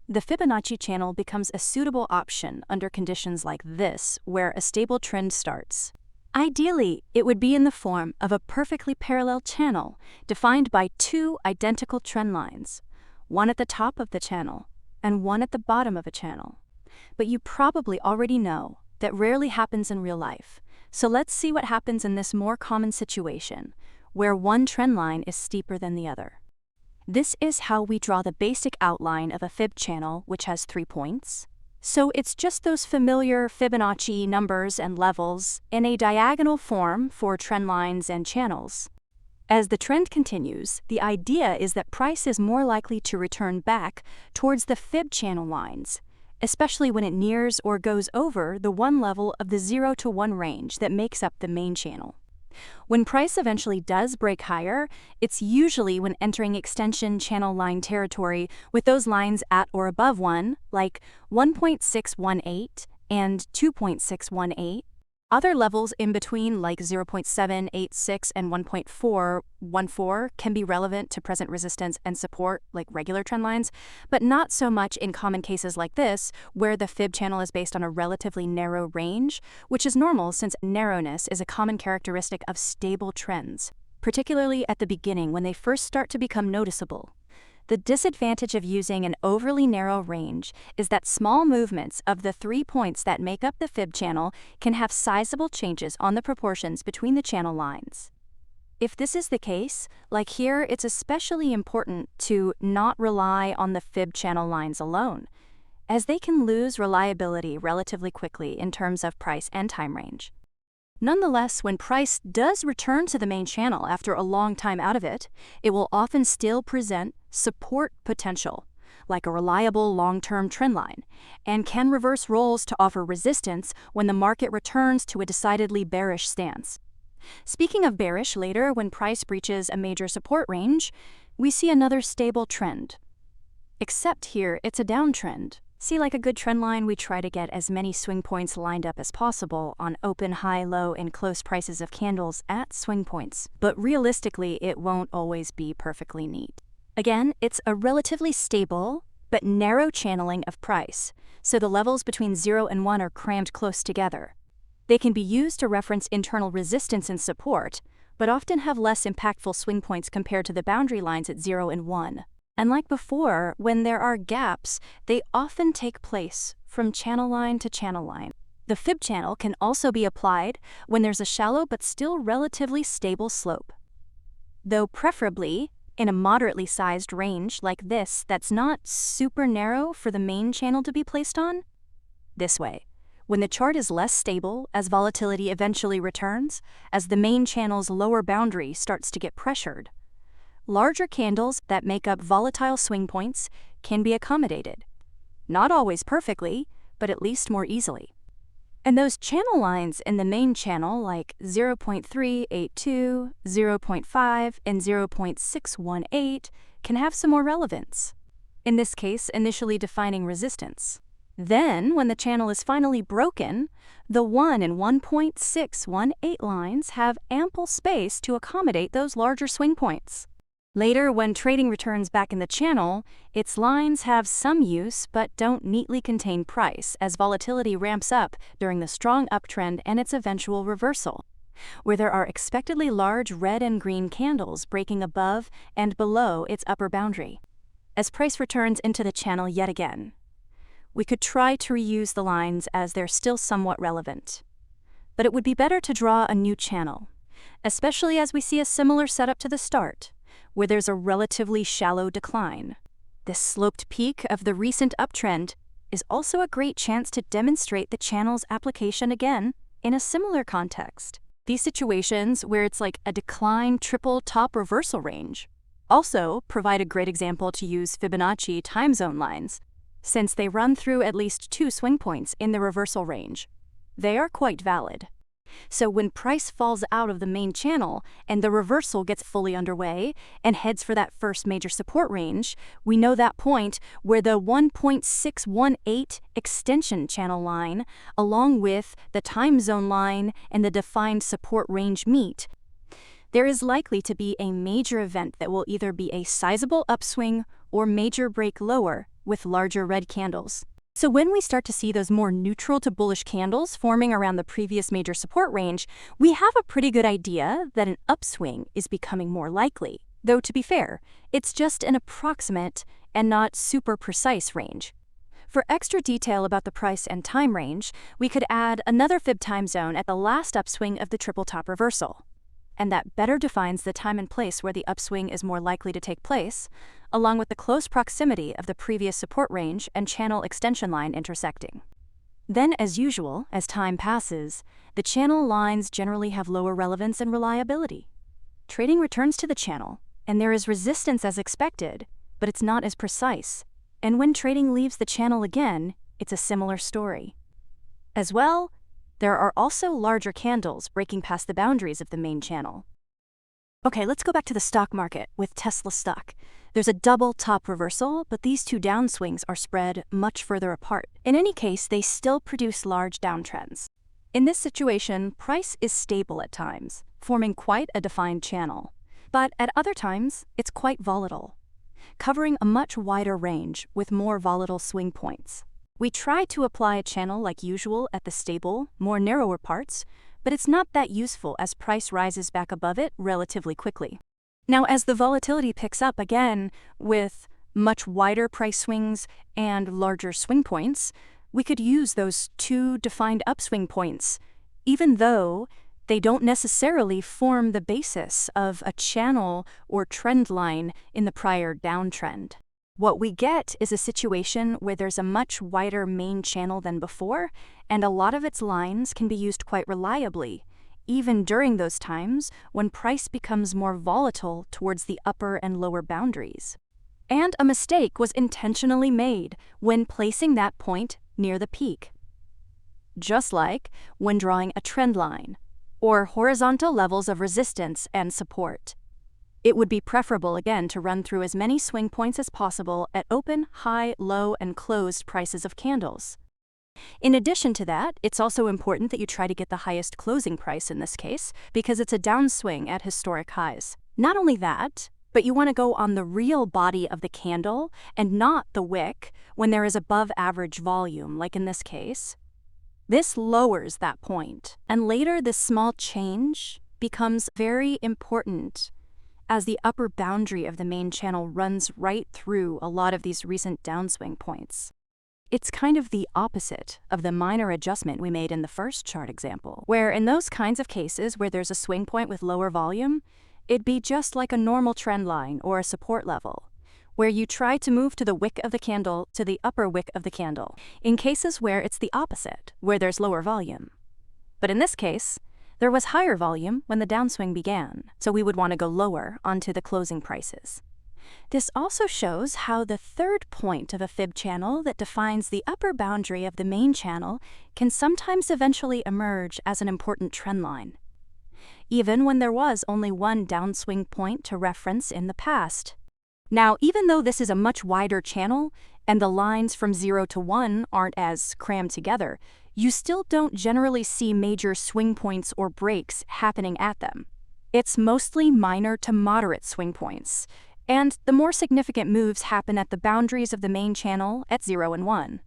The Fibonacci channel becomes a suitable option under conditions like this, where a stable trend starts. Ideally, it would be in the form of a perfectly parallel channel defined by two identical trend lines, one at the top of the channel and one at the bottom of a channel. But you probably already know that rarely happens in real life, so let's see what happens in this more common situation, where one trend line is steeper than the other. This is how we draw the basic outline of a fib channel, which has 3 points. So it's just those familiar Fibonacci numbers and levels in a diagonal form for trend lines and channels. As the trend continues, the idea is that price is more likely to return back towards the fib channel lines, especially when it nears or goes over the one level of the 0 to 1 range that makes up the main channel. When price eventually does break higher, it's usually when entering extension channel line territory with those lines at or above 1, like 1.618 and 2.618. Other levels in between, like 0.786 and 1.414, can be relevant to present resistance and support, like regular trend lines, but not so much in common cases like this, where the fib channel is based on a relatively narrow range, which is normal since narrowness is a common characteristic of stable trends, particularly at the beginning when they first start to become noticeable. The disadvantage of using an overly narrow range is that small movements of the 3 points that make up the fib channel can have sizable changes on the proportions between the channel lines. If this is the case, like here, it's especially important to not rely on the fib channel lines alone, as they can lose reliability relatively quickly in terms of price and time range. Nonetheless, when price does return to the main channel after a long time out of it, it will often still present support potential, like a reliable long-term trend line, and can reverse roles to offer resistance when the market returns to a decidedly bearish stance. Speaking of bearish, later, when price breaches a major support range, we see another stable trend. Except here, it's a downtrend. See, like a good trend line, we try to get as many swing points lined up as possible on open, high, low, and close prices of candles at swing points, but realistically, it won't always be perfectly neat. Again, it's a relatively stable but narrow channeling of price, so the levels between 0 and 1 are crammed close together. They can be used to reference internal resistance and support, but often have less impactful swing points compared to the boundary lines at 0 and 1. And like before, when there are gaps, they often take place from channel line to channel line. The fib channel can also be applied when there's a shallow but still relatively stable slope, though preferably in a moderately sized range like this that's not super narrow for the main channel to be placed on. This way, when the chart is less stable as volatility eventually returns, as the main channel's lower boundary starts to get pressured, larger candles that make up volatile swing points can be accommodated. Not always perfectly, but at least more easily. And those channel lines in the main channel, like 0.382, 0.5, and 0.618, can have some more relevance. In this case, initially defining resistance. Then, when the channel is finally broken, the 1 and 1.618 lines have ample space to accommodate those larger swing points. Later, when trading returns back in the channel, its lines have some use but don't neatly contain price as volatility ramps up during the strong uptrend and its eventual reversal, where there are expectedly large red and green candles breaking above and below its upper boundary. As price returns into the channel yet again, we could try to reuse the lines as they're still somewhat relevant. But it would be better to draw a new channel, especially as we see a similar setup to the start, where there's a relatively shallow decline. This sloped peak of the recent uptrend is also a great chance to demonstrate the channel's application again in a similar context. These situations, where it's like a decline triple top reversal range, also provide a great example to use Fibonacci time zone lines, since they run through at least 2 swing points in the reversal range. They are quite valid. So when price falls out of the main channel and the reversal gets fully underway and heads for that first major support range, we know that point where the 1.618 extension channel line, along with the time zone line and the defined support range meet. There is likely to be a major event that will either be a sizable upswing or major break lower with larger red candles. So when we start to see those more neutral to bullish candles forming around the previous major support range, we have a pretty good idea that an upswing is becoming more likely. Though to be fair, it's just an approximate and not super precise range. For extra detail about the price and time range, we could add another fib time zone at the last upswing of the triple top reversal. And that better defines the time and place where the upswing is more likely to take place, along with the close proximity of the previous support range and channel extension line intersecting. Then, as usual, as time passes, the channel lines generally have lower relevance and reliability. Trading returns to the channel, and there is resistance as expected, but it's not as precise. And when trading leaves the channel again, it's a similar story. As well, there are also larger candles breaking past the boundaries of the main channel. Okay, let's go back to the stock market with Tesla stock. There's a double top reversal, but these two downswings are spread much further apart. In any case, they still produce large downtrends. In this situation, price is stable at times, forming quite a defined channel. But at other times, it's quite volatile, covering a much wider range with more volatile swing points. We try to apply a channel like usual at the stable, more narrower parts, but it's not that useful as price rises back above it relatively quickly. Now, as the volatility picks up again with much wider price swings and larger swing points, we could use those two defined upswing points, even though they don't necessarily form the basis of a channel or trend line in the prior downtrend. What we get is a situation where there's a much wider main channel than before, and a lot of its lines can be used quite reliably, even during those times when price becomes more volatile towards the upper and lower boundaries. And a mistake was intentionally made when placing that point near the peak. Just like when drawing a trend line, or horizontal levels of resistance and support. It would be preferable again to run through as many swing points as possible at open, high, low, and closed prices of candles. In addition to that, it's also important that you try to get the highest closing price in this case, because it's a downswing at historic highs. Not only that, but you want to go on the real body of the candle and not the wick when there is above average volume, like in this case. This lowers that point, and later this small change becomes very important as the upper boundary of the main channel runs right through a lot of these recent downswing points. It's kind of the opposite of the minor adjustment we made in the first chart example, where in those kinds of cases where there's a swing point with lower volume, it'd be just like a normal trend line or a support level, where you try to move to the wick of the candle to the upper wick of the candle, in cases where it's the opposite, where there's lower volume. But in this case, there was higher volume when the downswing began, so we would want to go lower onto the closing prices. This also shows how the third point of a fib channel that defines the upper boundary of the main channel can sometimes eventually emerge as an important trend line, even when there was only one downswing point to reference in the past. Now, even though this is a much wider channel and the lines from 0 to 1 aren't as crammed together, you still don't generally see major swing points or breaks happening at them. It's mostly minor to moderate swing points, and the more significant moves happen at the boundaries of the main channel at 0 and 1.